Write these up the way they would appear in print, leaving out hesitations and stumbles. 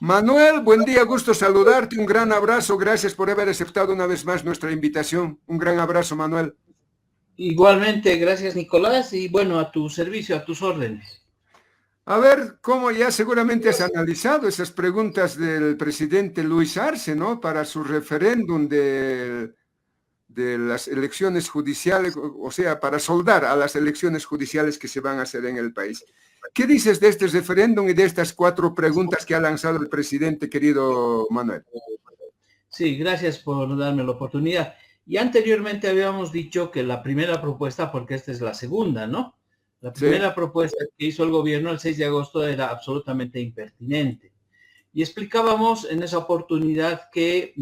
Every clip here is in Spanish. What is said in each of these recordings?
Manuel, buen día, gusto saludarte, un gran abrazo, gracias por haber aceptado una vez más nuestra invitación. Un gran abrazo, Manuel. Igualmente, gracias Nicolás y bueno, a tu servicio, a tus órdenes. A ver, cómo ya seguramente has analizado esas preguntas del presidente Luis Arce, ¿no? Para su referéndum de las elecciones judiciales, o sea, para soldar a las elecciones judiciales que se van a hacer en el país. ¿Qué dices de este referéndum y de estas cuatro preguntas que ha lanzado el presidente, querido Manuel? Sí, gracias por darme la oportunidad. Y anteriormente habíamos dicho que la primera propuesta, porque esta es la segunda, ¿no? La Sí, primera propuesta que hizo el gobierno el 6 de agosto era absolutamente impertinente. Y explicábamos en esa oportunidad que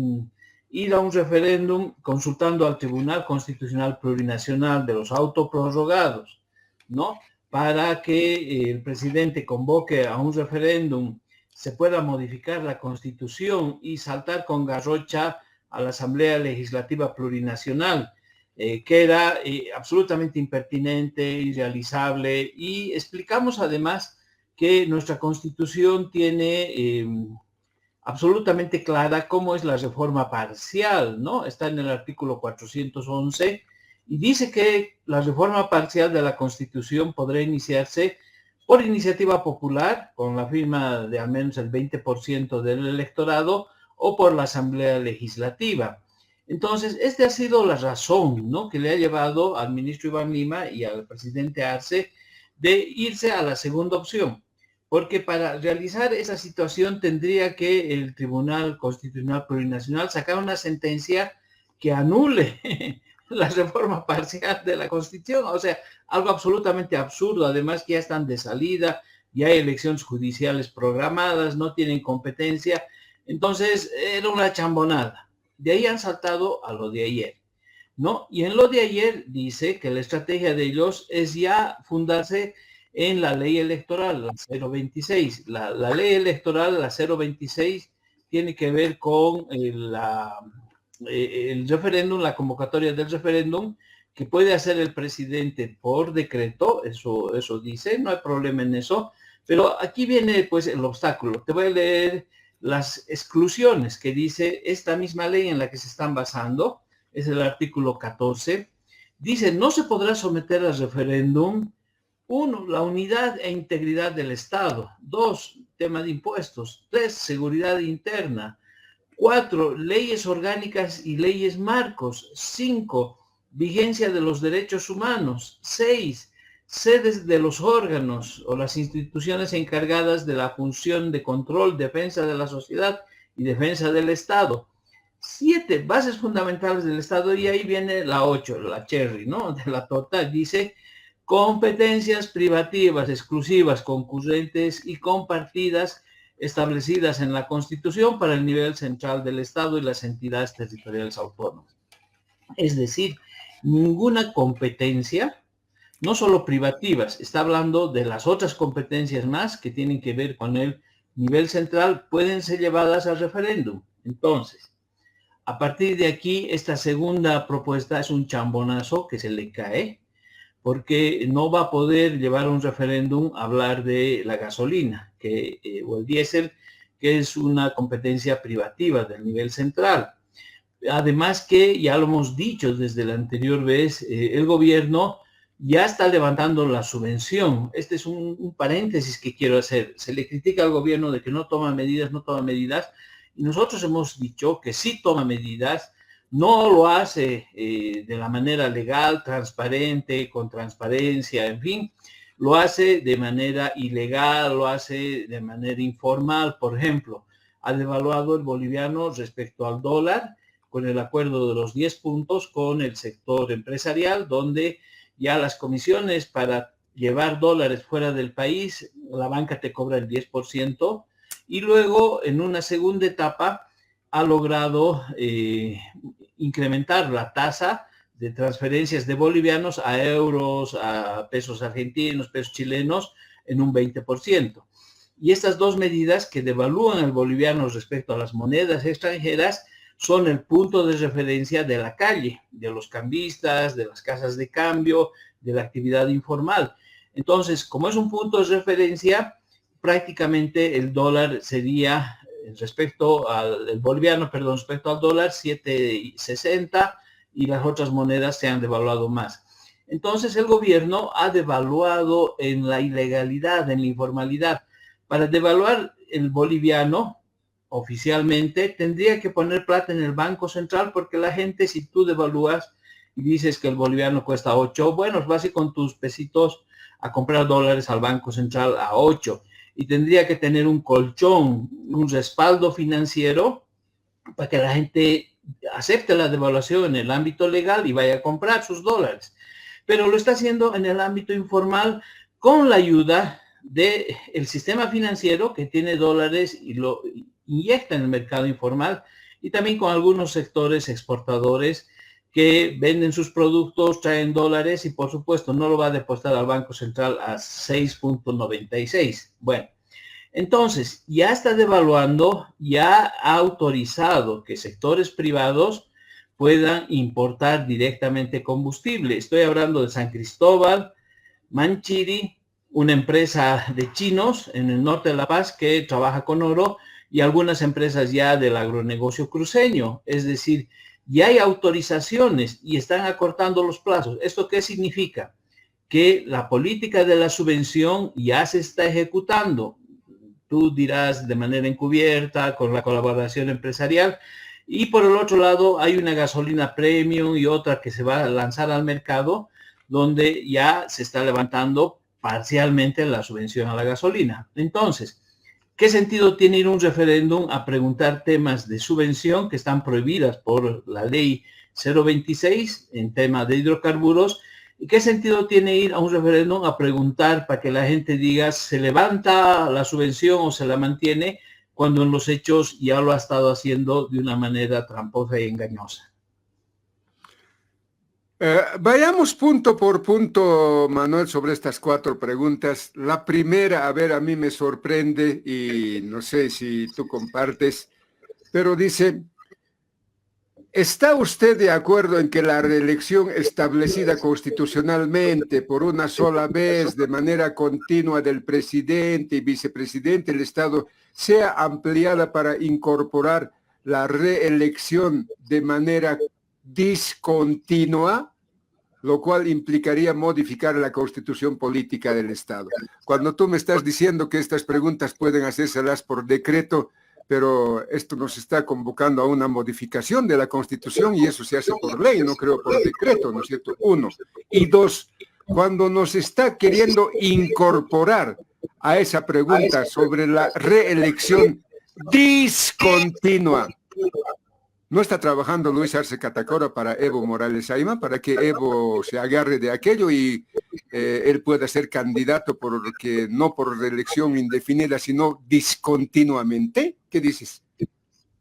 ir a un referéndum consultando al Tribunal Constitucional Plurinacional de los autoprorrogados, ¿no? Para que el presidente convoque a un referéndum, se pueda modificar la Constitución y saltar con garrocha a la Asamblea Legislativa Plurinacional, que era absolutamente impertinente, irrealizable, y explicamos además que nuestra Constitución tiene absolutamente clara cómo es la reforma parcial, ¿no? Está en el artículo 411 y dice que la reforma parcial de la Constitución podrá iniciarse por iniciativa popular, con la firma de al menos el 20% del electorado, o por la Asamblea Legislativa. Entonces, esta ha sido la razón, ¿no?, que le ha llevado al ministro Iván Lima y al presidente Arce de irse a la segunda opción, porque para realizar esa situación tendría que el Tribunal Constitucional Plurinacional sacar una sentencia que anule la reforma parcial de la Constitución, o sea, algo absolutamente absurdo, además que ya están de salida, ya hay elecciones judiciales programadas, no tienen competencia, entonces era una chambonada. De ahí han saltado a lo de ayer, ¿no? Y en lo de ayer dice que la estrategia de ellos es ya fundarse en la ley electoral, la 026. La ley electoral, la 026, tiene que ver con el referéndum, la convocatoria del referéndum, que puede hacer el presidente por decreto, eso dice, no hay problema en eso, pero aquí viene pues el obstáculo. Te voy a leer las exclusiones que dice esta misma ley en la que se están basando, es el artículo 14, dice, no se podrá someter al referéndum. Uno, la unidad e integridad del Estado. Dos, tema de impuestos. Tres, seguridad interna. Cuatro, leyes orgánicas y leyes marcos. Cinco, vigencia de los derechos humanos. Seis, sedes de los órganos o las instituciones encargadas de la función de control, defensa de la sociedad y defensa del Estado. Siete, bases fundamentales del Estado, y ahí viene la 8, la cherry, ¿no?, de la torta. Dice, competencias privativas, exclusivas, concurrentes y compartidas establecidas en la Constitución para el nivel central del Estado y las entidades territoriales autónomas. Es decir, ninguna competencia, no solo privativas, está hablando de las otras competencias más que tienen que ver con el nivel central, pueden ser llevadas al referéndum. Entonces, a partir de aquí, esta segunda propuesta es un chambonazo que se le cae, porque no va a poder llevar un referéndum a hablar de la gasolina o el diésel, que es una competencia privativa del nivel central. Además que, ya lo hemos dicho desde la anterior vez, el gobierno ya está levantando la subvención. Este es un paréntesis que quiero hacer. Se le critica al gobierno de que no toma medidas, y nosotros hemos dicho que sí toma medidas. No lo hace de la manera legal, transparente, con transparencia, en fin, lo hace de manera ilegal, lo hace de manera informal. Por ejemplo, ha devaluado el boliviano respecto al dólar con el acuerdo de los 10 puntos con el sector empresarial, donde ya las comisiones para llevar dólares fuera del país, la banca te cobra el 10%, y luego en una segunda etapa ha logrado incrementar la tasa de transferencias de bolivianos a euros, a pesos argentinos, pesos chilenos, en un 20%. Y estas dos medidas que devalúan el boliviano respecto a las monedas extranjeras son el punto de referencia de la calle, de los cambistas, de las casas de cambio, de la actividad informal. Entonces, como es un punto de referencia, prácticamente el dólar sería respecto al boliviano, perdón, respecto al dólar, 7.60, y las otras monedas se han devaluado más. Entonces el gobierno ha devaluado en la ilegalidad, en la informalidad. Para devaluar el boliviano, oficialmente, tendría que poner plata en el Banco Central, porque la gente, si tú devalúas y dices que el boliviano cuesta 8, bueno, vas y con tus pesitos a comprar dólares al Banco Central a 8. Y tendría que tener un colchón, un respaldo financiero para que la gente acepte la devaluación en el ámbito legal y vaya a comprar sus dólares. Pero lo está haciendo en el ámbito informal con la ayuda del sistema financiero, que tiene dólares y lo inyecta en el mercado informal, y también con algunos sectores exportadores que venden sus productos, traen dólares y por supuesto no lo va a depositar al Banco Central a 6.96. Bueno, entonces ya está devaluando, ya ha autorizado que sectores privados puedan importar directamente combustible. Estoy hablando de San Cristóbal, Manchiri, una empresa de chinos en el norte de La Paz que trabaja con oro, y algunas empresas ya del agronegocio cruceño. Es decir, ya hay autorizaciones y están acortando los plazos. ¿Esto qué significa? Que la política de la subvención ya se está ejecutando. Tú dirás de manera encubierta, con la colaboración empresarial. Y por el otro lado, hay una gasolina premium y otra que se va a lanzar al mercado, donde ya se está levantando parcialmente la subvención a la gasolina. Entonces, ¿qué sentido tiene ir a un referéndum a preguntar temas de subvención que están prohibidas por la ley 026 en tema de hidrocarburos? ¿Y qué sentido tiene ir a un referéndum a preguntar para que la gente diga se levanta la subvención o se la mantiene, cuando en los hechos ya lo ha estado haciendo de una manera tramposa y engañosa? Vayamos punto por punto, Manuel, sobre estas 4 preguntas. La primera, a ver, a mí me sorprende y no sé si tú compartes, pero dice, ¿está usted de acuerdo en que la reelección establecida constitucionalmente por una sola vez de manera continua del presidente y vicepresidente del Estado sea ampliada para incorporar la reelección de manera discontinua, lo cual implicaría modificar la constitución política del Estado? Cuando tú me estás diciendo que estas preguntas pueden hacérselas por decreto, pero esto nos está convocando a una modificación de la constitución y eso se hace por ley, no creo por decreto, ¿no es cierto? 1. Y 2, cuando nos está queriendo incorporar a esa pregunta sobre la reelección discontinua, ¿no está trabajando Luis Arce Catacora para Evo Morales Ayma, para que Evo se agarre de aquello y él pueda ser candidato porque no por reelección indefinida, sino discontinuamente? ¿Qué dices?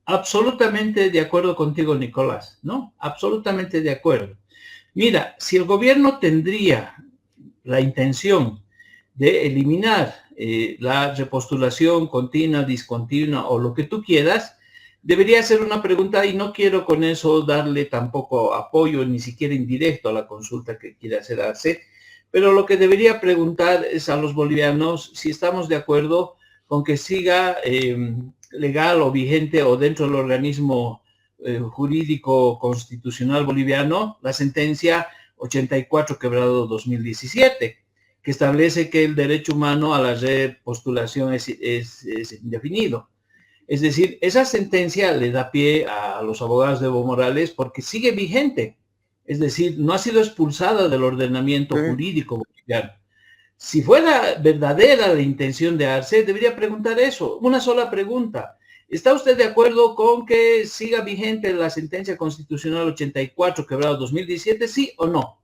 Absolutamente de acuerdo contigo, Nicolás, ¿no? Absolutamente de acuerdo. Mira, si el gobierno tendría la intención de eliminar la repostulación continua, discontinua o lo que tú quieras, debería ser una pregunta, y no quiero con eso darle tampoco apoyo, ni siquiera indirecto, a la consulta que quiere hacer Arce, pero lo que debería preguntar es a los bolivianos si estamos de acuerdo con que siga legal o vigente o dentro del organismo jurídico constitucional boliviano la sentencia 84/2017, que establece que el derecho humano a la repostulación es indefinido. Es decir, esa sentencia le da pie a los abogados de Evo Morales porque sigue vigente. Es decir, no ha sido expulsada del ordenamiento jurídico boliviano. Si fuera verdadera la intención de Arce, debería preguntar eso. Una sola pregunta. ¿Está usted de acuerdo con que siga vigente la sentencia constitucional 84/2017, sí o no?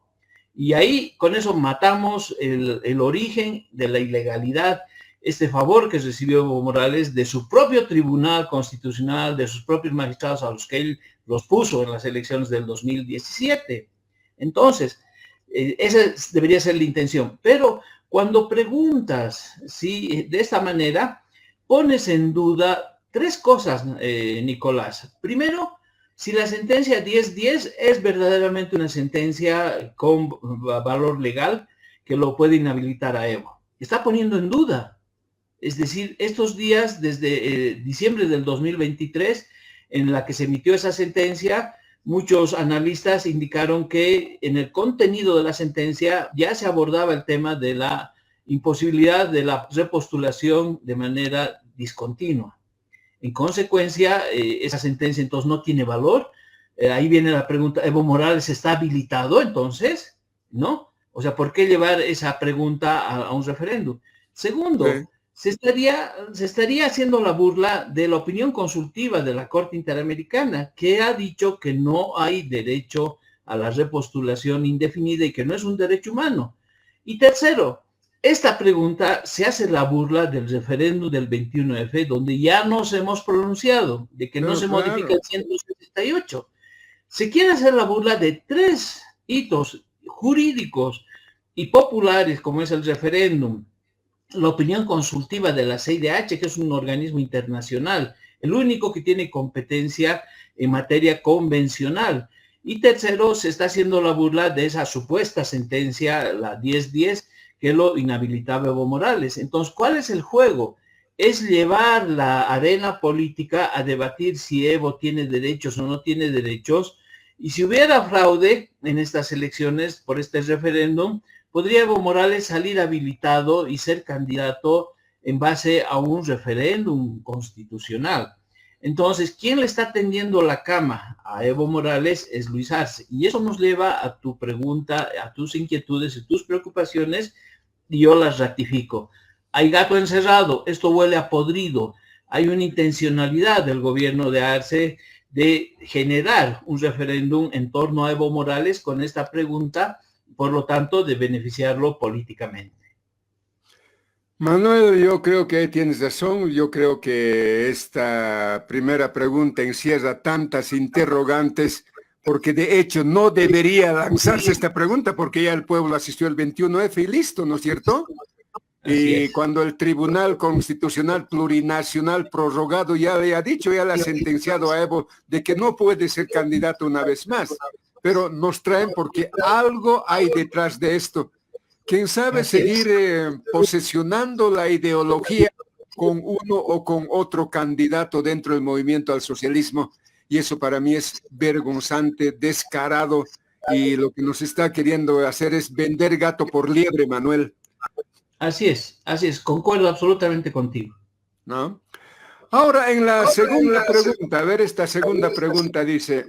Y ahí, con eso, matamos el origen de la ilegalidad, este favor que recibió Evo Morales de su propio tribunal constitucional, de sus propios magistrados a los que él los puso en las elecciones del 2017. Entonces, esa debería ser la intención. Pero cuando preguntas, ¿sí?, de esta manera, pones en duda 3 cosas, Nicolás. Primero, si la sentencia 1010 es verdaderamente una sentencia con valor legal que lo puede inhabilitar a Evo. Está poniendo en duda. Es decir, estos días, desde diciembre del 2023, en la que se emitió esa sentencia, muchos analistas indicaron que en el contenido de la sentencia ya se abordaba el tema de la imposibilidad de la repostulación de manera discontinua. En consecuencia, esa sentencia entonces no tiene valor. Ahí viene la pregunta, ¿Evo Morales está habilitado entonces? ¿No? O sea, ¿por qué llevar esa pregunta a un referéndum? Segundo, se estaría haciendo la burla de la opinión consultiva de la Corte Interamericana, que ha dicho que no hay derecho a la repostulación indefinida y que no es un derecho humano. Y tercero, esta pregunta se hace la burla del referéndum del 21F, donde ya nos hemos pronunciado de que no se modifica el 178. Se quiere hacer la burla de tres hitos jurídicos y populares, como es el referéndum, la opinión consultiva de la CIDH, que es un organismo internacional, el único que tiene competencia en materia convencional. Y tercero, se está haciendo la burla de esa supuesta sentencia, la 1010, que lo inhabilitaba Evo Morales. Entonces, ¿cuál es el juego? Es llevar la arena política a debatir si Evo tiene derechos o no tiene derechos. Y si hubiera fraude en estas elecciones por este referéndum, podría Evo Morales salir habilitado y ser candidato en base a un referéndum constitucional. Entonces, ¿quién le está tendiendo la cama a Evo Morales? Es Luis Arce. Y eso nos lleva a tu pregunta, a tus inquietudes y tus preocupaciones, y yo las ratifico. Hay gato encerrado, esto huele a podrido. Hay una intencionalidad del gobierno de Arce de generar un referéndum en torno a Evo Morales con esta pregunta, por lo tanto, de beneficiarlo políticamente. Manuel, yo creo que tienes razón. Yo creo que esta primera pregunta encierra tantas interrogantes, porque de hecho no debería lanzarse esta pregunta, porque ya el pueblo asistió el 21F y listo, ¿no es cierto? Y cuando el Tribunal Constitucional Plurinacional prorrogado ya le ha dicho, ya le ha sentenciado a Evo de que no puede ser candidato una vez más. Pero nos traen porque algo hay detrás de esto. ¿Quién sabe seguir posesionando la ideología con uno o con otro candidato dentro del movimiento al socialismo? Y eso para mí es vergonzante, descarado, y lo que nos está queriendo hacer es vender gato por liebre, Manuel. Así es, concuerdo absolutamente contigo. ¿No? Ahora, en la segunda pregunta, a ver, esta segunda pregunta dice: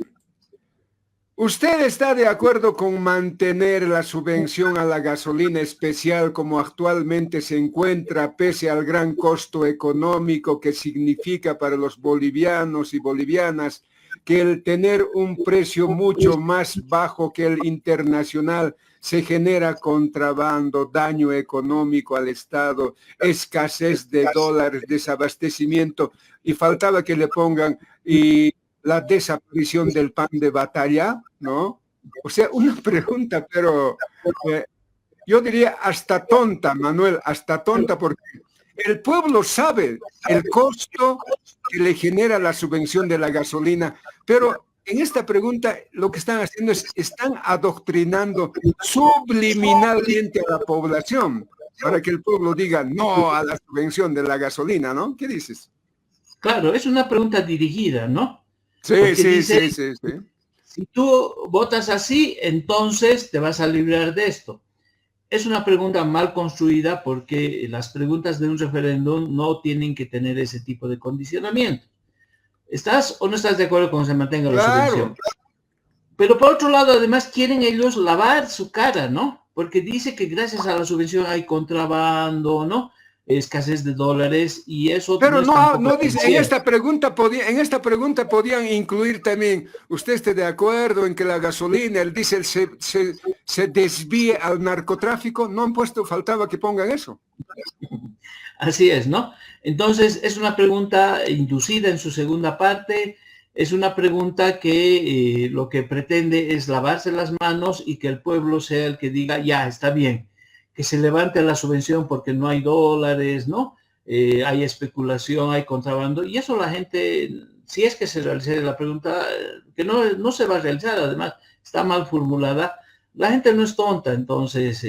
¿usted está de acuerdo con mantener la subvención a la gasolina especial como actualmente se encuentra, pese al gran costo económico que significa para los bolivianos y bolivianas que el tener un precio mucho más bajo que el internacional se genera contrabando, daño económico al Estado, escasez de dólares, desabastecimiento, y faltaba que le pongan y la desaparición del pan de batalla, ¿no? O sea, una pregunta, pero yo diría hasta tonta, Manuel, hasta tonta, porque el pueblo sabe el costo que le genera la subvención de la gasolina, pero en esta pregunta lo que están haciendo es, están adoctrinando subliminalmente a la población para que el pueblo diga no a la subvención de la gasolina, ¿no? ¿Qué dices? Claro, es una pregunta dirigida, ¿no? Sí. Si tú votas así, entonces te vas a librar de esto. Es una pregunta mal construida porque las preguntas de un referéndum no tienen que tener ese tipo de condicionamiento. ¿Estás o no estás de acuerdo con que se mantenga la subvención? Pero por otro lado, además, quieren ellos lavar su cara, ¿no? Porque dice que gracias a la subvención hay contrabando, ¿no? Escasez de dólares y eso. Pero no dice, en esta pregunta podían incluir también, ¿usted esté de acuerdo en que la gasolina, el diésel se desvíe al narcotráfico? No han puesto, faltaba que pongan eso. Así es, ¿no? Entonces, es una pregunta inducida en su segunda parte, es una pregunta que lo que pretende es lavarse las manos y que el pueblo sea el que diga, ya, está bien, que se levante la subvención porque no hay dólares, ¿no? Hay especulación, hay contrabando, y eso la gente, si es que se realiza la pregunta, que no se va a realizar, además, está mal formulada, la gente no es tonta, entonces...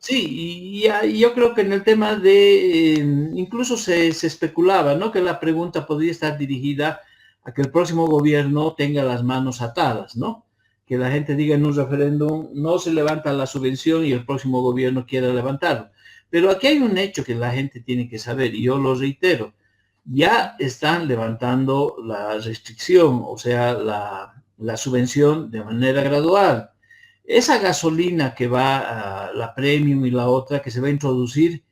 Sí, y yo creo que en el tema de, incluso se especulaba, ¿no? Que la pregunta podría estar dirigida a que el próximo gobierno tenga las manos atadas, ¿no? Que la gente diga en un referéndum, no se levanta la subvención y el próximo gobierno quiera levantarlo. Pero aquí hay un hecho que la gente tiene que saber, y yo lo reitero, ya están levantando la restricción, o sea, la subvención de manera gradual. Esa gasolina que va a la premium y la otra que se va a introducir,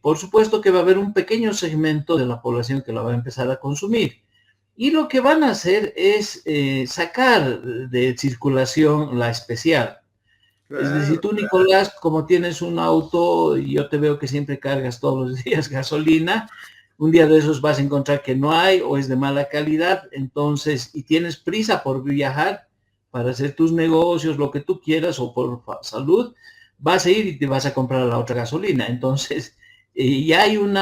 por supuesto que va a haber un pequeño segmento de la población que la va a empezar a consumir. Y lo que van a hacer es sacar de circulación la especial. Es decir, Claro, tú, claro. Nicolás, como tienes un auto, y yo te veo que siempre cargas todos los días gasolina, un día de esos vas a encontrar que no hay o es de mala calidad, entonces, y tienes prisa por viajar para hacer tus negocios, lo que tú quieras, o por salud, vas a ir y te vas a comprar la otra gasolina. Entonces, ya hay un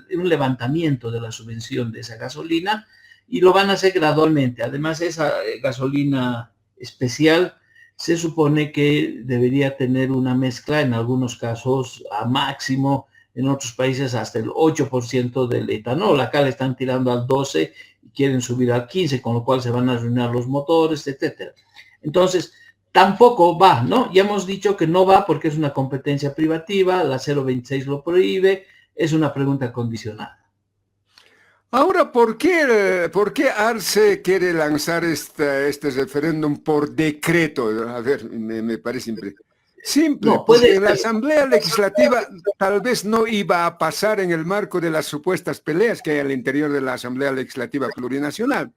levantamiento de la subvención de esa gasolina y lo van a hacer gradualmente. Además, esa gasolina especial se supone que debería tener una mezcla, en algunos casos a máximo, en otros países hasta el 8% del etanol. Acá le están tirando al 12 y quieren subir al 15, con lo cual se van a arruinar los motores, etcétera. Entonces, tampoco va, ¿no? Ya hemos dicho que no va porque es una competencia privativa, la 026 lo prohíbe, es una pregunta condicionada. Ahora, por qué Arce quiere lanzar este referéndum por decreto? A ver, me parece simple, No, puede porque en la ser. Asamblea Legislativa tal vez no iba a pasar en el marco de las supuestas peleas que hay al interior de la Asamblea Legislativa Plurinacional.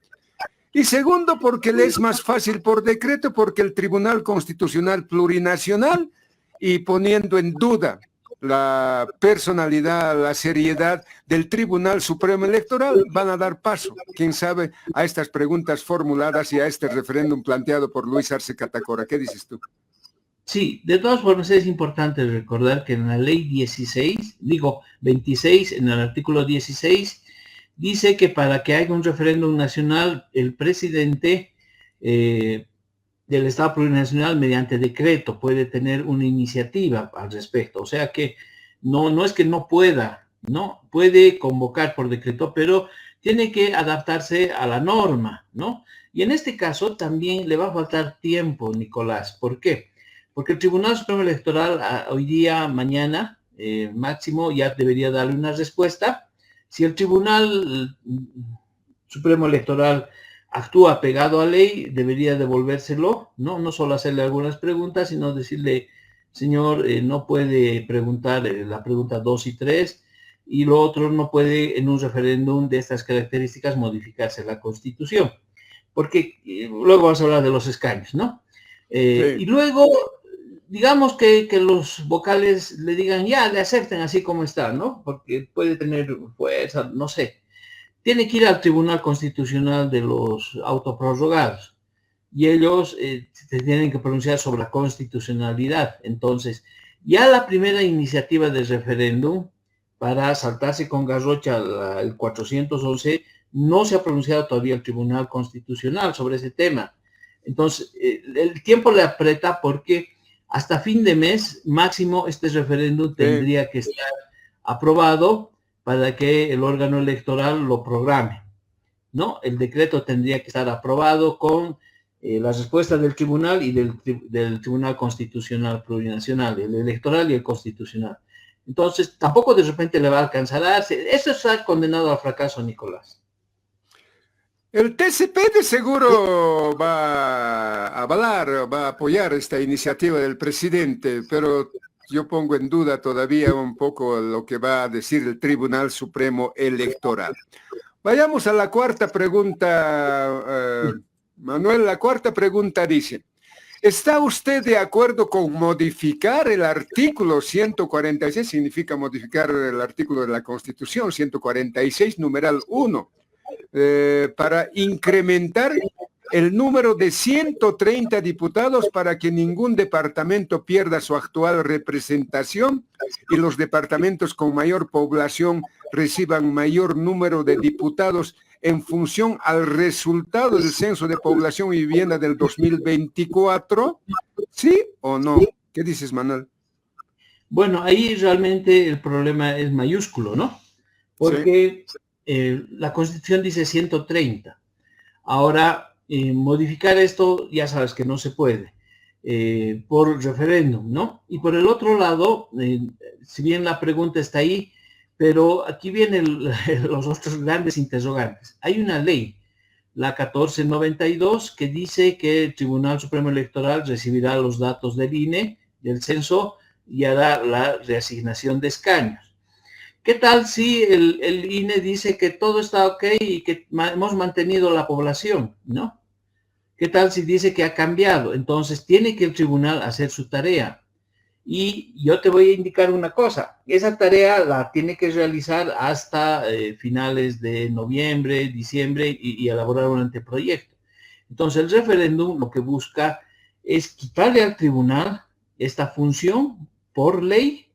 Y segundo, porque le es más fácil por decreto, porque el Tribunal Constitucional Plurinacional, y poniendo en duda la personalidad, la seriedad del Tribunal Supremo Electoral, van a dar paso, quién sabe, a estas preguntas formuladas y a este referéndum planteado por Luis Arce Catacora. ¿Qué dices tú? Sí, de todas formas es importante recordar que en la ley 16, digo 26, en el artículo 16, dice que para que haya un referéndum nacional, el presidente del Estado plurinacional, mediante decreto, puede tener una iniciativa al respecto. O sea que no es que no pueda, ¿no? Puede convocar por decreto, pero tiene que adaptarse a la norma, ¿no? Y en este caso también le va a faltar tiempo, Nicolás. ¿Por qué? Porque el Tribunal Supremo Electoral hoy día, mañana, máximo, ya debería darle una respuesta. Si el Tribunal Supremo Electoral actúa pegado a ley, debería devolvérselo, ¿no? No solo hacerle algunas preguntas, sino decirle, señor, no puede preguntar la pregunta 2 y 3, y lo otro no puede en un referéndum de estas características modificarse la Constitución, porque luego vamos a hablar de los escaños, ¿no? Sí. Y luego, digamos que los vocales le digan, ya, le acepten así como está, ¿no? Porque puede tener fuerza, no sé, tiene que ir al Tribunal Constitucional de los autoprorrogados y ellos se tienen que pronunciar sobre la constitucionalidad. Entonces, ya la primera iniciativa de referéndum para saltarse con garrocha el 411 no se ha pronunciado todavía el Tribunal Constitucional sobre ese tema. Entonces, el tiempo le aprieta porque hasta fin de mes máximo este referéndum Sí. tendría que estar aprobado para que el órgano electoral lo programe, ¿no? El decreto tendría que estar aprobado con las respuestas del tribunal y del Tribunal Constitucional Plurinacional, el electoral y el constitucional. Entonces, tampoco de repente le va a alcanzar a darse. Eso está condenado al fracaso, Nicolás. El TCP de seguro va a avalar, va a apoyar esta iniciativa del presidente, pero yo pongo en duda todavía un poco lo que va a decir el Tribunal Supremo Electoral. Vayamos a la cuarta pregunta, Manuel. La cuarta pregunta dice, ¿está usted de acuerdo con modificar el artículo 146? Significa modificar el artículo de la Constitución, 146, numeral 1, para incrementar el número de 130 diputados para que ningún departamento pierda su actual representación y los departamentos con mayor población reciban mayor número de diputados en función al resultado del Censo de Población y Vivienda del 2024? ¿Sí o no? ¿Qué dices, Manuel? Bueno, ahí realmente el problema es mayúsculo, ¿no? Sí, Porque la Constitución dice 130. Ahora, modificar esto, ya sabes que no se puede, por referéndum, ¿no? Y por el otro lado, si bien la pregunta está ahí, pero aquí vienen los otros grandes interrogantes. Hay una ley, la 1492, que dice que el Tribunal Supremo Electoral recibirá los datos del INE, del censo, y hará la reasignación de escaños. ¿Qué tal si el INE dice que todo está ok y que hemos mantenido la población, ¿no? ¿Qué tal si dice que ha cambiado? Entonces tiene que el tribunal hacer su tarea. Y yo te voy a indicar una cosa, esa tarea la tiene que realizar hasta finales de noviembre, diciembre y elaborar un anteproyecto. Entonces el referéndum lo que busca es quitarle al tribunal esta función por ley,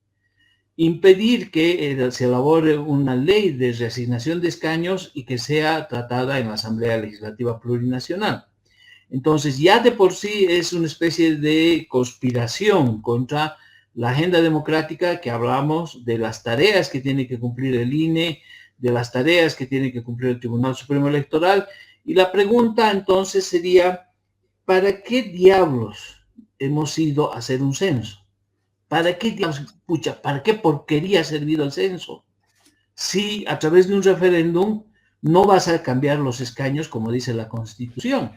impedir que se elabore una ley de reasignación de escaños y que sea tratada en la Asamblea Legislativa Plurinacional. Entonces, ya de por sí es una especie de conspiración contra la agenda democrática que hablamos de las tareas que tiene que cumplir el INE, de las tareas que tiene que cumplir el Tribunal Supremo Electoral. Y la pregunta entonces sería, ¿para qué diablos hemos ido a hacer un censo? ¿Para qué diablos, pucha, para qué porquería ha servido el censo? Si a través de un referéndum no vas a cambiar los escaños como dice la Constitución.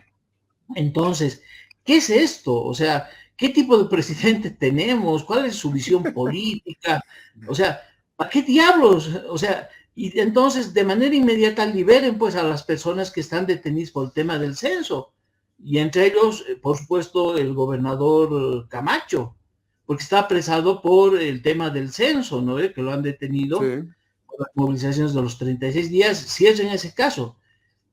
Entonces, ¿qué es esto? O sea, ¿qué tipo de presidente tenemos? ¿Cuál es su visión política? O sea, ¿para qué diablos? O sea, y entonces de manera inmediata liberen pues a las personas que están detenidas por el tema del censo. Y entre ellos, por supuesto, el gobernador Camacho, porque está apresado por el tema del censo, ¿no? Que lo han detenido sí. por las movilizaciones de los 36 días, si es en ese caso.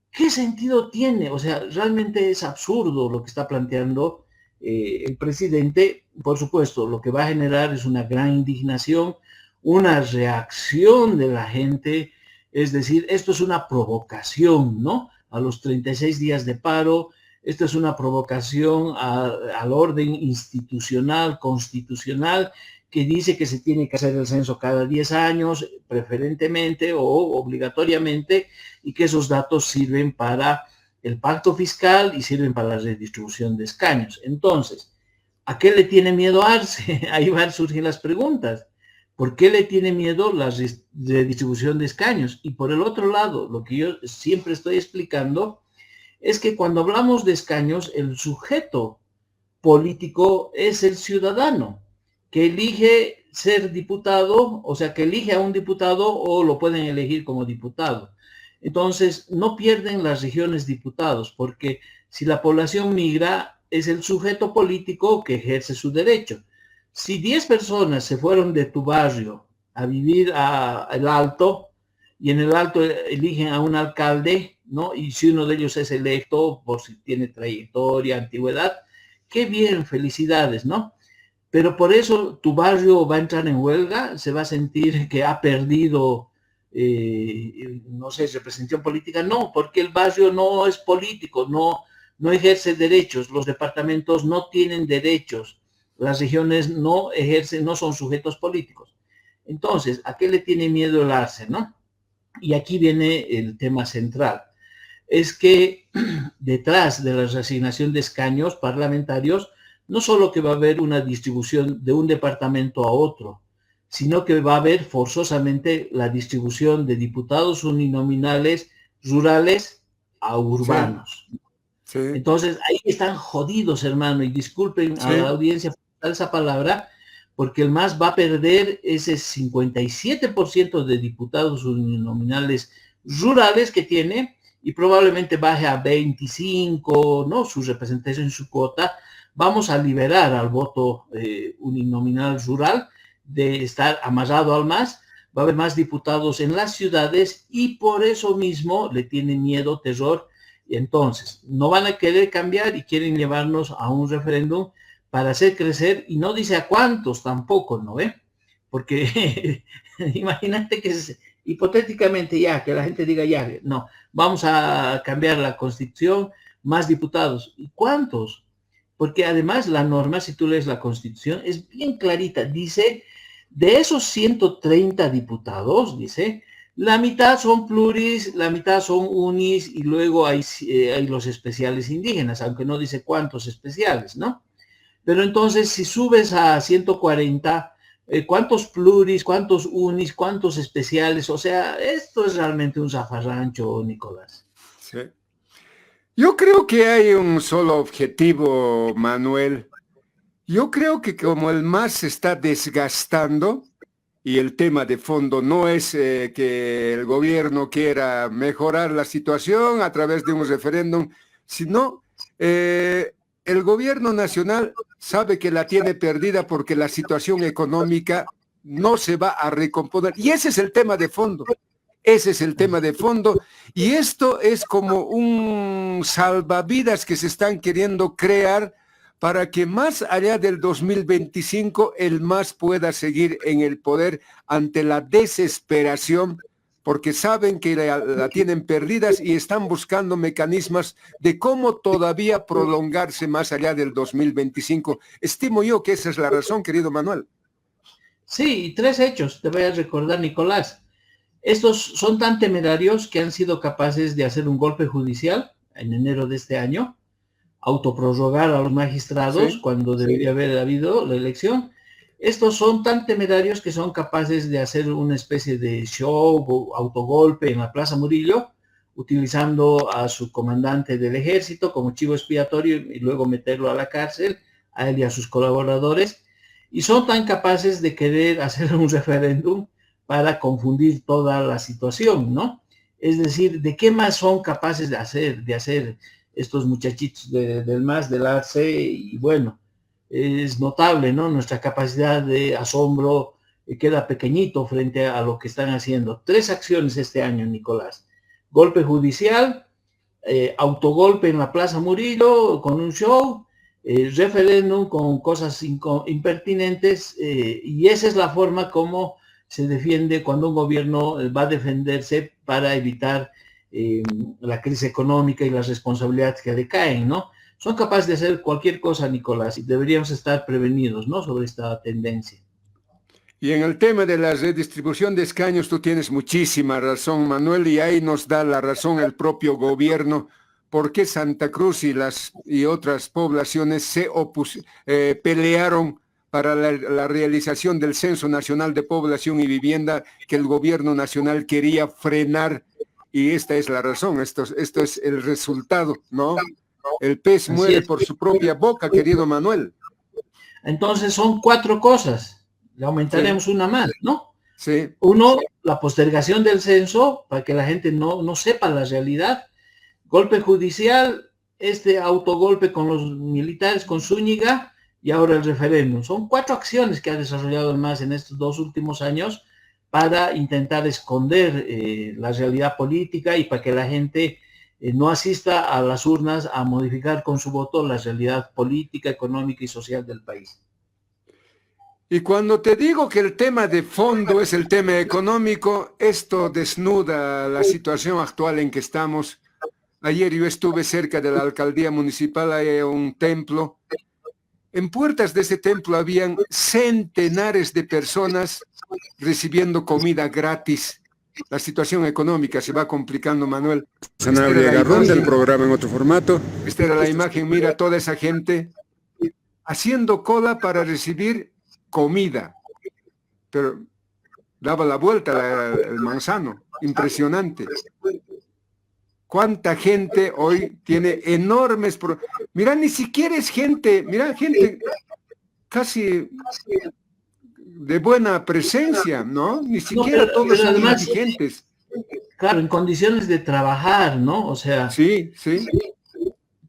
¿Qué sentido tiene? O sea, realmente es absurdo lo que está planteando el presidente. Por supuesto, lo que va a generar es una gran indignación, una reacción de la gente, es decir, esto es una provocación, ¿no? A los 36 días de paro, esto es una provocación al orden institucional, constitucional, que dice que se tiene que hacer el censo cada 10 años, preferentemente o obligatoriamente, y que esos datos sirven para el pacto fiscal y sirven para la redistribución de escaños. Entonces, ¿a qué le tiene miedo Arce? Ahí van a surgir las preguntas. ¿Por qué le tiene miedo la redistribución de escaños? Y por el otro lado, lo que yo siempre estoy explicando es que cuando hablamos de escaños, el sujeto político es el ciudadano que elige ser diputado, o sea, que elige a un diputado o lo pueden elegir como diputado. Entonces, no pierden las regiones diputados, porque si la población migra, es el sujeto político que ejerce su derecho. Si 10 personas se fueron de tu barrio a vivir al Alto, y en el Alto eligen a un alcalde, ¿no? Y si uno de ellos es electo, por si tiene trayectoria, antigüedad, qué bien, felicidades, ¿no? Pero por eso tu barrio va a entrar en huelga, se va a sentir que ha perdido, no sé, representación política. No, porque el barrio no es político, no ejerce derechos, los departamentos no tienen derechos, las regiones no ejercen, no son sujetos políticos. Entonces, ¿a qué le tiene miedo el Arce, no? Y aquí viene el tema central. Es que detrás de la reasignación de escaños parlamentarios, no solo que va a haber una distribución de un departamento a otro, sino que va a haber forzosamente la distribución de diputados uninominales rurales a Sí, urbanos. sí, Entonces, ahí están jodidos, hermano, y disculpen a la sí, audiencia por esa palabra, porque el MAS va a perder ese 57% de diputados uninominales rurales que tiene y probablemente baje a 25, ¿no? Su representación, su cuota. Vamos a liberar al voto uninominal rural de estar amarrado al MAS. Va a haber más diputados en las ciudades y por eso mismo le tiene miedo, terror. Y entonces, no van a querer cambiar y quieren llevarnos a un referéndum para hacer crecer, y no dice a cuántos tampoco, ¿no ve? Porque imagínate que hipotéticamente ya, que la gente diga ya, no, vamos a cambiar la constitución, más diputados. ¿Y cuántos? porque además la norma, si tú lees la Constitución, es bien clarita. Dice, de esos 130 diputados, dice, la mitad son pluris, la mitad son unis y luego hay los especiales indígenas, aunque no dice cuántos especiales, ¿no? Pero entonces, si subes a 140, ¿cuántos pluris, cuántos unis, cuántos especiales? O sea, esto es realmente un zafarrancho, Nicolás. Sí. Yo creo que hay un solo objetivo, Manuel. Yo creo que como el MAS se está desgastando y el tema de fondo no es que el gobierno quiera mejorar la situación a través de un referéndum, sino el gobierno nacional sabe que la tiene perdida porque la situación económica no se va a recomponer. Y ese es el tema de fondo. Ese es el tema de fondo. Y esto es como un salvavidas que se están queriendo crear para que más allá del 2025 el MAS pueda seguir en el poder ante la desesperación, porque saben que la tienen perdidas y están buscando mecanismos de cómo todavía prolongarse más allá del 2025. Estimo yo que esa es la razón, querido Manuel. Sí, y 3 hechos, te voy a recordar, Nicolás. Estos son tan temerarios que han sido capaces de hacer un golpe judicial en enero de este año, autoprorrogar a los magistrados cuando debería haber habido la elección. Estos son tan temerarios que son capaces de hacer una especie de show o autogolpe en la Plaza Murillo, utilizando a su comandante del ejército como chivo expiatorio y luego meterlo a la cárcel, a él y a sus colaboradores. Y son tan capaces de querer hacer un referéndum para confundir toda la situación, ¿no? Es decir, ¿de qué más son capaces de hacer estos muchachitos del MAS, del ARCE? Y bueno, es notable, ¿no? Nuestra capacidad de asombro queda pequeñito frente a lo que están haciendo. 3 acciones este año, Nicolás. Golpe judicial, autogolpe en la Plaza Murillo con un show, referéndum con cosas impertinentes, y esa es la forma como se defiende cuando un gobierno va a defenderse para evitar la crisis económica y las responsabilidades que decaen, ¿no? Son capaces de hacer cualquier cosa, Nicolás, y deberíamos estar prevenidos, ¿no?, sobre esta tendencia. Y en el tema de la redistribución de escaños, tú tienes muchísima razón, Manuel, y ahí nos da la razón el propio gobierno, porque Santa Cruz y otras poblaciones pelearon para la realización del Censo Nacional de Población y Vivienda que el gobierno nacional quería frenar, y esta es la razón, esto es el resultado, ¿no? El pez muere por su propia boca, querido Manuel. Entonces son 4 cosas, le aumentaremos una más, ¿no? Sí. Uno, la postergación del censo para que la gente no sepa la realidad. Golpe judicial, este autogolpe con los militares, con Zúñiga, y ahora el referéndum. Son 4 acciones que ha desarrollado el MAS en estos 2 últimos años para intentar esconder la realidad política y para que la gente no asista a las urnas a modificar con su voto la realidad política, económica y social del país. Y cuando te digo que el tema de fondo es el tema económico, esto desnuda la situación actual en que estamos. Ayer yo estuve cerca de la alcaldía municipal, hay un templo. En puertas de ese templo habían centenares de personas recibiendo comida gratis. La situación económica se va complicando, Manuel. Sanabria Garrón del programa en otro formato. Esta era la imagen, mira toda esa gente haciendo cola para recibir comida. Pero daba la vuelta el manzano, impresionante. ¿Cuánta gente hoy tiene enormes problemas? Mira, ni siquiera es gente, mira, gente casi de buena presencia, ¿no? Ni siquiera todos son indigentes. Claro, en condiciones de trabajar, ¿no? O sea, sí.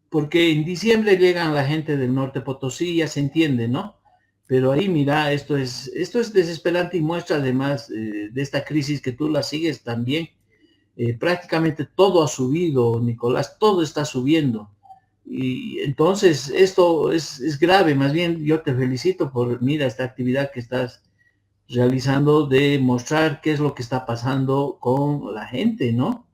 Porque en diciembre llegan la gente del norte Potosí, ya se entiende, ¿no? Pero ahí, mira, esto es desesperante y muestra además de esta crisis que tú la sigues también. Prácticamente todo ha subido, Nicolás, todo está subiendo. Y entonces esto es grave. Más bien yo te felicito por, mira, esta actividad que estás realizando de mostrar qué es lo que está pasando con la gente, ¿no?